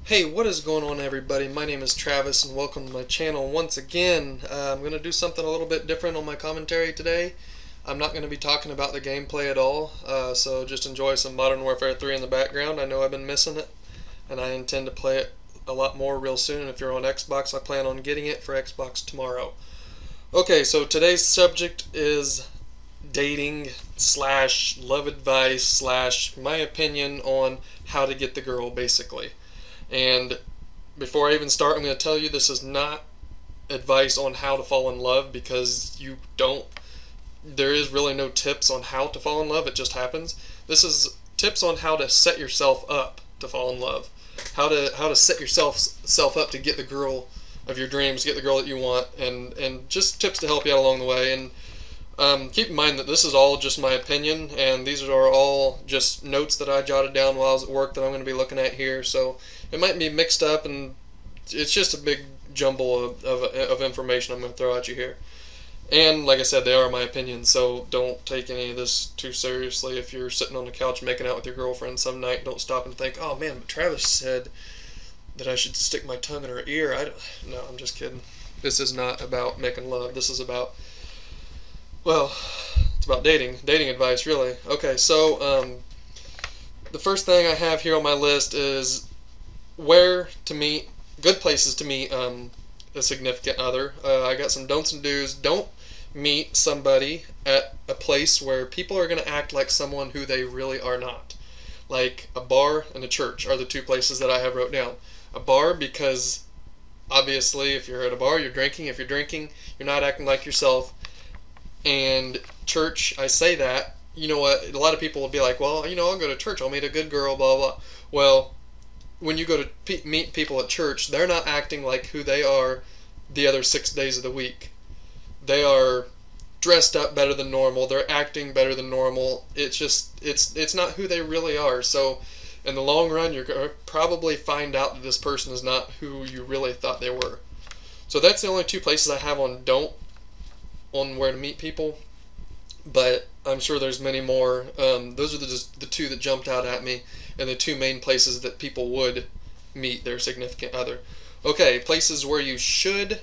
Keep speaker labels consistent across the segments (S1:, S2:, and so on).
S1: Hey, what is going on, everybody? My name is Travis and welcome to my channel once again. I'm going to do something a little bit different on my commentary today. I'm not going to be talking about the gameplay at all, so just enjoy some Modern Warfare 3 in the background. I know I've been missing it and I intend to play it a lot more real soon. If you're on Xbox, I plan on getting it for Xbox tomorrow. Okay, so today's subject is dating slash love advice slash my opinion on how to get the girl, basically. And before I even start, I'm going to tell you this is not advice on how to fall in love, because there is really no tips on how to fall in love. It just happens. This is tips on how to set yourself up to fall in love. How to set yourself up to get the girl of your dreams, get the girl that you want, and just tips to help you out along the way. And keep in mind that this is all just my opinion, and these are all just notes that I jotted down while I was at work that I'm going to be looking at here. So it might be mixed up, and it's just a big jumble of information I'm going to throw at you here. And like I said, they are my opinions, so don't take any of this too seriously. If you're sitting on the couch making out with your girlfriend some night, don't stop and think, oh man, but Travis said that I should stick my tongue in her ear. No, I'm just kidding. This is not about making love. This is about, well, it's about dating advice, really. Okay, so the first thing I have here on my list is where to meet, good places to meet a significant other. I got some don'ts and do's. Don't meet somebody at a place where people are going to act like someone who they really are not. Like a bar and a church are the two places that I have wrote down. A bar, because obviously if you're at a bar, you're drinking. If you're drinking, you're not acting like yourself. And church, I say that, you know what, a lot of people will be like, well, you know, I'll go to church, I'll meet a good girl, blah, blah. Well, when you go to meet people at church, they're not acting like who they are the other 6 days of the week. They are dressed up better than normal, they're acting better than normal. It's just, it's not who they really are. So in the long run, you're going to probably find out that this person is not who you really thought they were. So that's the only two places I have on where to meet people, but I'm sure there's many more. Those are just the two that jumped out at me, and the two main places that people would meet their significant other. Okay, places where you should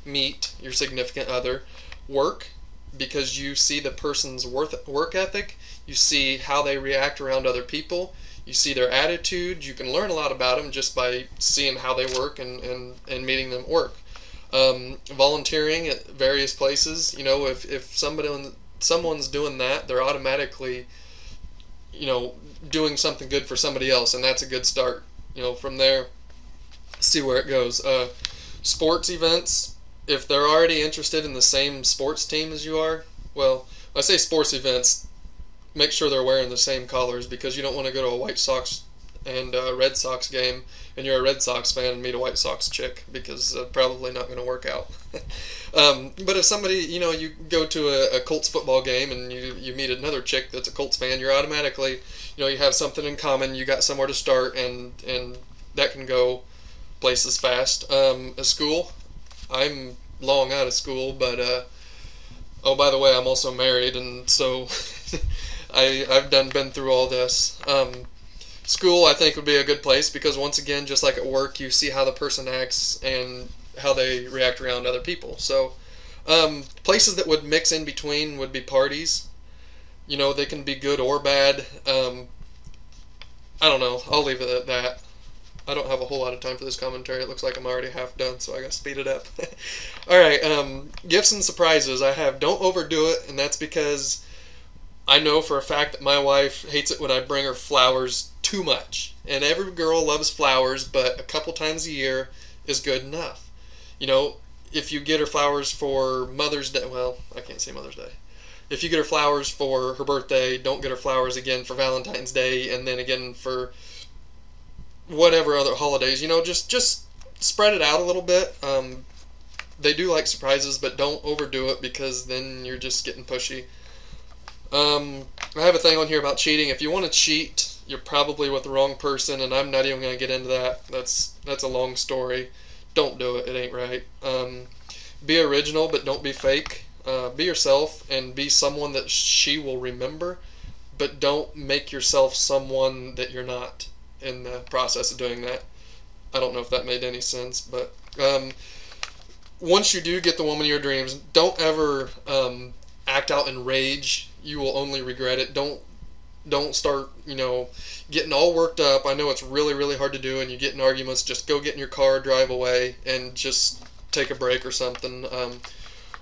S1: meet your significant other. Work, because you see the person's work ethic, you see how they react around other people, you see their attitude. You can learn a lot about them just by seeing how they work and meeting them at work. Volunteering at various places. You know, if someone's doing that, they're automatically, you know, doing something good for somebody else, and that's a good start. You know, from there, see where it goes. Sports events, if they're already interested in the same sports team as you are, well, when I say sports events, make sure they're wearing the same colors, because you don't want to go to a White Sox and Red Sox game and you're a Red Sox fan and meet a White Sox chick, because probably not going to work out. But if somebody, you know, you go to a Colts football game and you meet another chick that's a Colts fan, you're automatically, you know, you have something in common, you got somewhere to start, and that can go places fast. A school, I'm long out of school, but oh, by the way, I'm also married, and so I've been through all this. School, I think, would be a good place, because once again, just like at work, you see how the person acts and how they react around other people. So places that would mix in between would be parties. You know, they can be good or bad. I don't know, I'll leave it at that. I don't have a whole lot of time for this commentary. It looks like I'm already half done, so I gotta speed it up. Alright, gifts and surprises. I have don't overdo it, and that's because I know for a fact that my wife hates it when I bring her flowers too much. And every girl loves flowers, but a couple times a year is good enough. You know, if you get her flowers for Mother's Day, well, I can't say Mother's Day. If you get her flowers for her birthday, don't get her flowers again for Valentine's Day, and then again for whatever other holidays. You know, just spread it out a little bit. They do like surprises, but don't overdo it, because then you're just getting pushy. I have a thing on here about cheating. If you want to cheat, you're probably with the wrong person, and I'm not even going to get into that. That's a long story. Don't do it. It ain't right. Be original, but don't be fake. Be yourself, and be someone that she will remember, but don't make yourself someone that you're not in the process of doing that. I don't know if that made any sense, but once you do get the woman of your dreams, don't ever act out in rage. You will only regret it. Don't start, getting all worked up. I know it's really, really hard to do, and you get in arguments. Just go get in your car, drive away, and just take a break or something.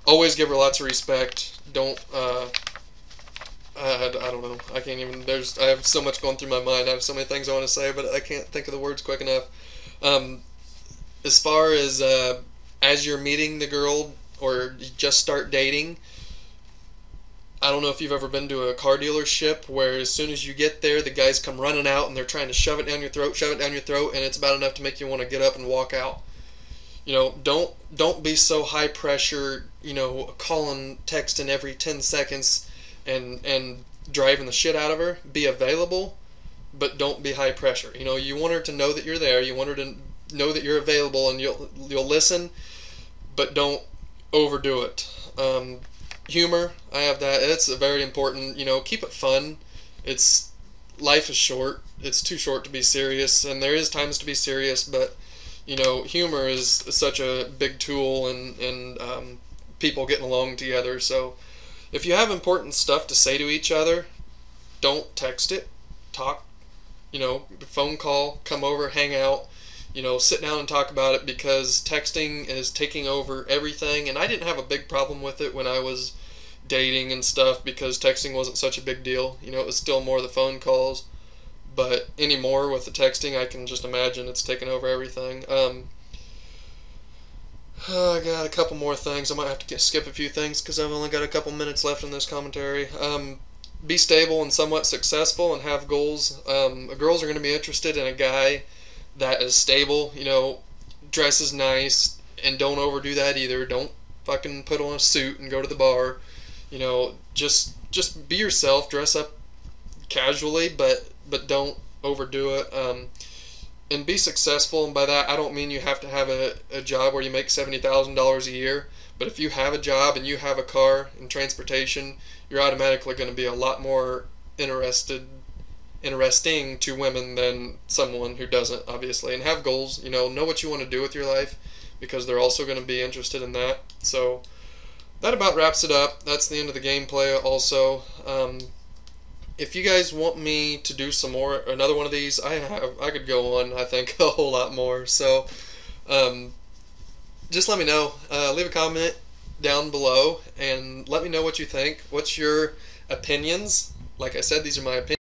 S1: Always give her lots of respect. Don't, I don't know. I can't even, I have so much going through my mind. I have so many things I want to say, but I can't think of the words quick enough. As far as you're meeting the girl or you just start dating, I don't know if you've ever been to a car dealership where as soon as you get there, the guys come running out and they're trying to shove it down your throat, and it's about enough to make you want to get up and walk out. Don't be so high pressure, calling, texting every 10 seconds and driving the shit out of her. Be available, but don't be high pressure. You want her to know that you're there. You want her to know that you're available, and you'll listen, but don't overdo it. Humor, I have that. It's very important. Keep it fun. Life is short. It's too short to be serious, and there is times to be serious, but humor is such a big tool in people getting along together. So if you have important stuff to say to each other, don't text it. Talk, phone call, come over, hang out, sit down and talk about it, because texting is taking over everything. And I didn't have a big problem with it when I was dating and stuff, because texting wasn't such a big deal. It was still more the phone calls. But anymore with the texting, I can just imagine it's taken over everything. I got a couple more things. I might have to skip a few things because I've only got a couple minutes left in this commentary. Be stable and somewhat successful and have goals. Girls are going to be interested in a guy that is stable, dresses nice, and don't overdo that either. Don't fucking put on a suit and go to the bar. Just be yourself. Dress up casually, but don't overdo it. And be successful. And by that, I don't mean you have to have a job where you make $70,000 a year. But if you have a job and you have a car and transportation, you're automatically going to be a lot more interesting to women than someone who doesn't, obviously. And have goals. Know what you want to do with your life, because they're also going to be interested in that. So that about wraps it up. That's the end of the gameplay also. If you guys want me to do another one of these, I could go on, I think, a whole lot more. So just let me know. Leave a comment down below and let me know what you think. What's your opinions? Like I said, these are my opinions.